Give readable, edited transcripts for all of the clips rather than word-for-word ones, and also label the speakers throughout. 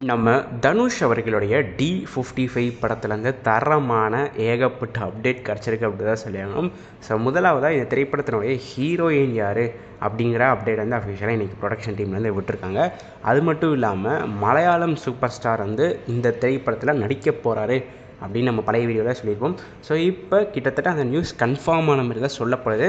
Speaker 1: நம்ம தனுஷ் அவர்களுடைய D55 படத்துலேருந்து தரமான ஏகப்பட்ட அப்டேட் கிடச்சிருக்கு அப்படி தான் சொல்லியாகணும். ஸோ முதலாவதாக இந்த திரைப்படத்தினுடைய ஹீரோயின் யார் அப்படிங்கிற அப்டேட் வந்து அஃபிஷியலாக இன்றைக்கி ப்ரொடக்ஷன் டீம்லேருந்து விட்டுருக்காங்க. அது மட்டும் இல்லாமல் மலையாளம் சூப்பர் ஸ்டார் வந்து இந்த திரைப்படத்தில் நடிக்க போகிறாரு அப்படின்னு நம்ம பழைய வீடியோவில் சொல்லியிருப்போம். ஸோ இப்போ கிட்டத்தட்ட அந்த நியூஸ் கன்ஃபார்ம் ஆன மாதிரி தான் சொல்லப்படுது.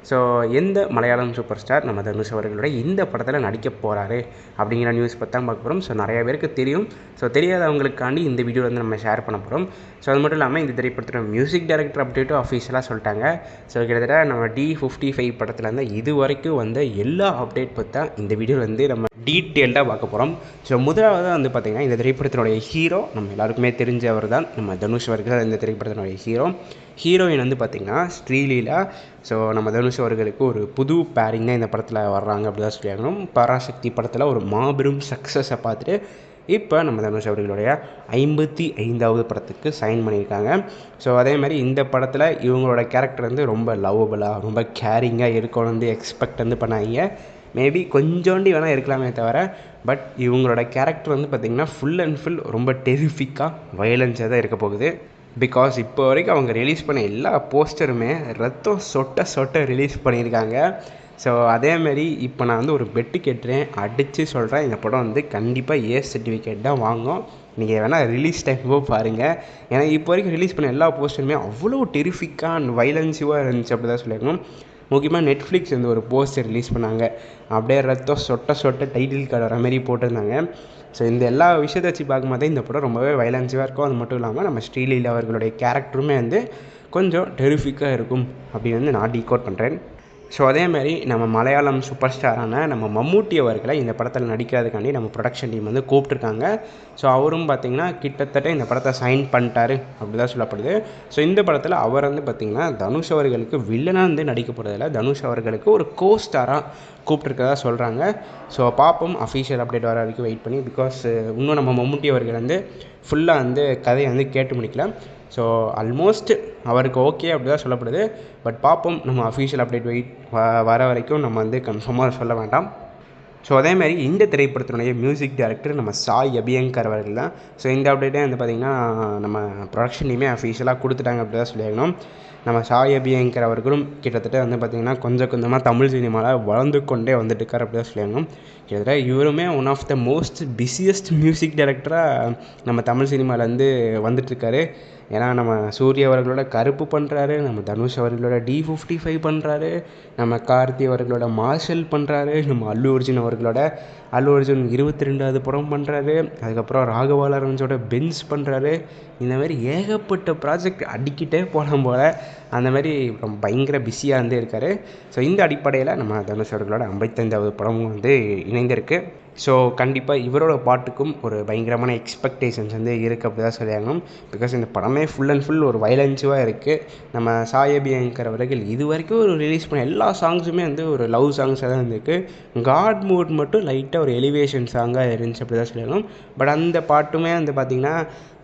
Speaker 1: ஸோ எந்த மலையாளம் சூப்பர் ஸ்டார் நம்ம தனுஷ் அவர்களுடைய இந்த படத்தில் நடிக்க போகிறாரு அப்படிங்கிற நியூஸ் பற்றி தான் பார்க்க போகிறோம். ஸோ நிறைய பேருக்கு தெரியும். ஸோ தெரியாதவங்களுக்காண்டி இந்த வீடியோ வந்து நம்ம ஷேர் பண்ண போகிறோம். ஸோ அது மட்டும் இல்லாமல் இந்த திரைப்படத்தோட மியூசிக் டைரக்டர் அப்டேட்டும் அஃபீஷியலாக சொல்லிட்டாங்க. ஸோ கிட்டத்தட்ட நம்ம D55 படத்துலேருந்து இது வரைக்கும் வந்த எல்லா அப்டேட் பற்றி தான் இந்த வீடியோவில் வந்து நம்ம டீட்டெயில்டாக பார்க்க போகிறோம். ஸோ முதலாவது வந்து பார்த்திங்கன்னா இந்த திரைப்படத்தினுடைய ஹீரோ நம்ம எல்லாருக்குமே தெரிஞ்சவர் தான் நம்ம தனுஷ் அவர்கள். இந்த திரைப்படத்தினுடைய ஹீரோயின் வந்து பார்த்திங்கன்னா ஸ்ரீலீலா. ஸோ நம்ம தனுஷ் அவர்களுக்கு ஒரு புது பேரிங் தான் இந்த படத்தில் வர்றாங்க அப்படி தான் சொல்லியாகணும். பராசக்தி படத்தில் ஒரு மாபெரும் சக்ஸஸை பார்த்துட்டு இப்போ நம்ம தனுஷ் அவர்களுடைய 55வது படத்துக்கு சைன் பண்ணியிருக்காங்க. ஸோ அதே மாதிரி இந்த படத்தில் இவங்களோட கேரக்டர் வந்து ரொம்ப லவ்வபுளாக ரொம்ப கேரிங்காக இருக்கணும் வந்து எக்ஸ்பெக்ட் வந்து பண்ணாங்க. மேபி கொஞ்சோண்டி வேணால் இருக்கலாமே தவிர பட் இவங்களோட கேரக்டர் வந்து பார்த்திங்கன்னா ஃபுல் அண்ட் ஃபுல் ரொம்ப டெரிஃபிக்காக வயலன்ஸாக தான் இருக்க போகுது. பிகாஸ் இப்போ வரைக்கும் அவங்க ரிலீஸ் பண்ண எல்லா போஸ்டருமே ரத்தம் சொட்ட ரிலீஸ் பண்ணியிருக்காங்க. ஸோ அதேமாரி இப்போ நான் வந்து ஒரு பெட்டு கேட்டுறேன், அடித்து சொல்கிறேன், இந்த படம் வந்து கண்டிப்பாக ஏ சர்டிஃபிகேட் தான் வாங்கும். நீங்கள் வேணால் ரிலீஸ் டைம் பாருங்கள். ஏன்னா இப்போ வரைக்கும் ரிலீஸ் பண்ண எல்லா போஸ்டருமே அவ்வளோ டெரிஃபிக்காக அண்ட் வயலன்ஸிவாக இருந்துச்சு அப்படி தான் சொல்லியிருக்கணும். முக்கியமாக நெட்ஃப்ளிக்ஸ் வந்து ஒரு போஸ்டர் ரிலீஸ் பண்ணாங்க. அப்படியே ரத்தம் சொட்ட டைட்டில் கார்டு வர மாதிரி போட்டிருந்தாங்க. ஸோ இந்த எல்லா விஷயத்தை வச்சு பார்க்கும்போதே இந்த படம் ரொம்பவே வயலன்ஸாக இருக்கும். அது மட்டும் இல்லாமல் நம்ம ஸ்ரீலீலா அவர்களுடைய கேரக்டருமே வந்து கொஞ்சம் டெரிஃபிக்காக இருக்கும் அப்படின்னு வந்து நான் டீகோட் பண்ணுறேன். ஸோ அதேமாதிரி நம்ம மலையாளம் சூப்பர் ஸ்டாரான நம்ம மம்மூட்டி அவர்களை இந்த படத்தில் நடிக்கிறதுக்காண்டி நம்ம ப்ரொடக்ஷன் டீம் வந்து கூப்பிட்ருக்காங்க. ஸோ அவரும் பார்த்திங்கன்னா கிட்டத்தட்ட இந்த படத்தை சைன் பண்ணிட்டாரு அப்படி தான் சொல்லப்படுது. ஸோ இந்த படத்தில் அவர் வந்து பார்த்திங்கன்னா தனுஷ் அவர்களுக்கு வில்லனாக வந்து நடிக்க போகிறதில்ல, தனுஷ் அவர்களுக்கு ஒரு கோஸ்டாராக கூப்பிட்ருக்கதா சொல்கிறாங்க. ஸோ பார்ப்போம் அஃபீஷியல் அப்டேட் வர வரைக்கும் வெயிட் பண்ணி. பிகாஸ் இன்னும் நம்ம மம்மூட்டி அவர்கள் வந்து ஃபுல்லாக வந்து கதையை வந்து கேட்டு முடிக்கல. ஸோ ஆல்மோஸ்ட் அவருக்கு ஓகே அப்படி தான் சொல்லப்படுது. பட் பார்ப்போம், நம்ம அஃபீஷியல் அப்டேட் வர வரைக்கும் நம்ம வந்து கன்ஃபார்மாக சொல்ல வேண்டாம். ஸோ அதேமாதிரி இந்த திரைப்படத்தினுடைய மியூசிக் டைரக்டர் நம்ம சாய் அபியங்கர் அவர்கள் தான். ஸோ இந்த அப்டேட்டே வந்து பார்த்திங்கன்னா நம்ம ப்ரொடக்ஷன் டீமே அஃபீஷியலாக கொடுத்துட்டாங்க அப்படி தான் சொல்லியாகணும். நம்ம சாய் அபியங்கர் அவர்களும் கிட்டத்தட்ட வந்து பார்த்திங்கன்னா கொஞ்சம் கொஞ்சமாக தமிழ் சினிமாவில் வளர்ந்து கொண்டே வந்துட்டுருக்கார் அப்படி தான் சொல்லியாகணும். கிட்டத்தட்ட இவருமே one of the most busiest music டைரக்டராக நம்ம தமிழ் சினிமாவிலேருந்து வந்துட்டுருக்காரு. ஏன்னா நம்ம சூர்யா அவர்களோட கருப்பு பண்ணுறாரு, நம்ம தனுஷ் அவர்களோட D55 பண்ணுறாரு, நம்ம கார்த்தி அவர்களோட மார்ஷல் பண்ணுறாரு, நம்ம அல்லு அர்ஜுன் 22வது படம் பண்ணுறாரு, அதுக்கப்புறம் ராகவா லாரன்ஸோட பென்ஸ் பண்ணுறாரு. இந்த மாதிரி ஏகப்பட்ட ப்ராஜெக்ட் அடிக்கிட்டே போகலாம் போல். அந்த மாதிரி ரொம்ப பயங்கர பிஸியாக வந்து இருக்கார். ஸோ இந்த அடிப்படையில் நம்ம தனுஷ் அவர்களோட 55வது படமும் வந்து இணைந்திருக்கு. ஸோ கண்டிப்பாக இவரோட பாட்டுக்கும் ஒரு பயங்கரமான எக்ஸ்பெக்டேஷன்ஸ் வந்து இருக்குது அப்படி தான் சொல்லியாகணும். பிகாஸ் இந்த படமே ஃபுல் அண்ட் ஃபுல் ஒரு வயலன்ஸாக இருக்குது. நம்ம சாய் அபியங்கர் அவர்கள் இது வரைக்கும் ஒரு ரிலீஸ் பண்ண எல்லா சாங்ஸுமே வந்து ஒரு லவ் சாங்ஸாக தான் இருந்திருக்கு. காட் மூட் மட்டும் லைட்டாக ஒரு எலிவேஷன் சாங்காக இருந்துச்சு அப்படி தான் சொல்லியாகணும். பட் அந்த பாட்டுமே வந்து பார்த்திங்கன்னா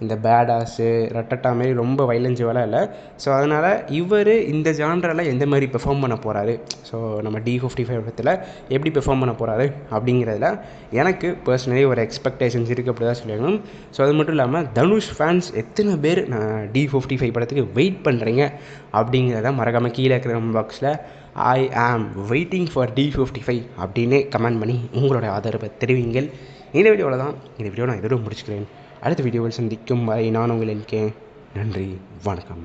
Speaker 1: இந்த பேடாஸு ரட்டட்டா மாரி ரொம்ப வயலன்ஸ் வேலை இல்லை. ஸோ அதனால் இவர் இந்த ஜான்ரால் எந்த மாதிரி பெர்ஃபார்ம் பண்ண போகிறாரு, ஸோ நம்ம D55 இடத்துல எப்படி பெர்ஃபார்ம் பண்ண போகிறாரு அப்படிங்கிறதுல எனக்கு பர்சனலி ஒரு எக்ஸ்பெக்டேஷன்ஸ் இருக்குது அப்படி தான் சொல்லணும். ஸோ அது மட்டும் இல்லாமல் தனுஷ் ஃபேன்ஸ் எத்தனை பேர் நான் D55 படத்துக்கு வெயிட் பண்ணுறீங்க அப்படிங்கிறத மறக்காமல் கீழே இருக்கிற பாக்ஸில் ஐ ஆம் வெயிட்டிங் ஃபார் D55 அப்படின்னு கமெண்ட் பண்ணி உங்களோட ஆதரவை தெரிவிங்கள். இந்த வீடியோவில் தான் இந்த வீடியோ நான் இதோட முடிச்சுக்கிறேன். அடுத்த வீடியோவில் சந்திக்கும் வரை நான் உங்கள் NK. நன்றி, வணக்கம்.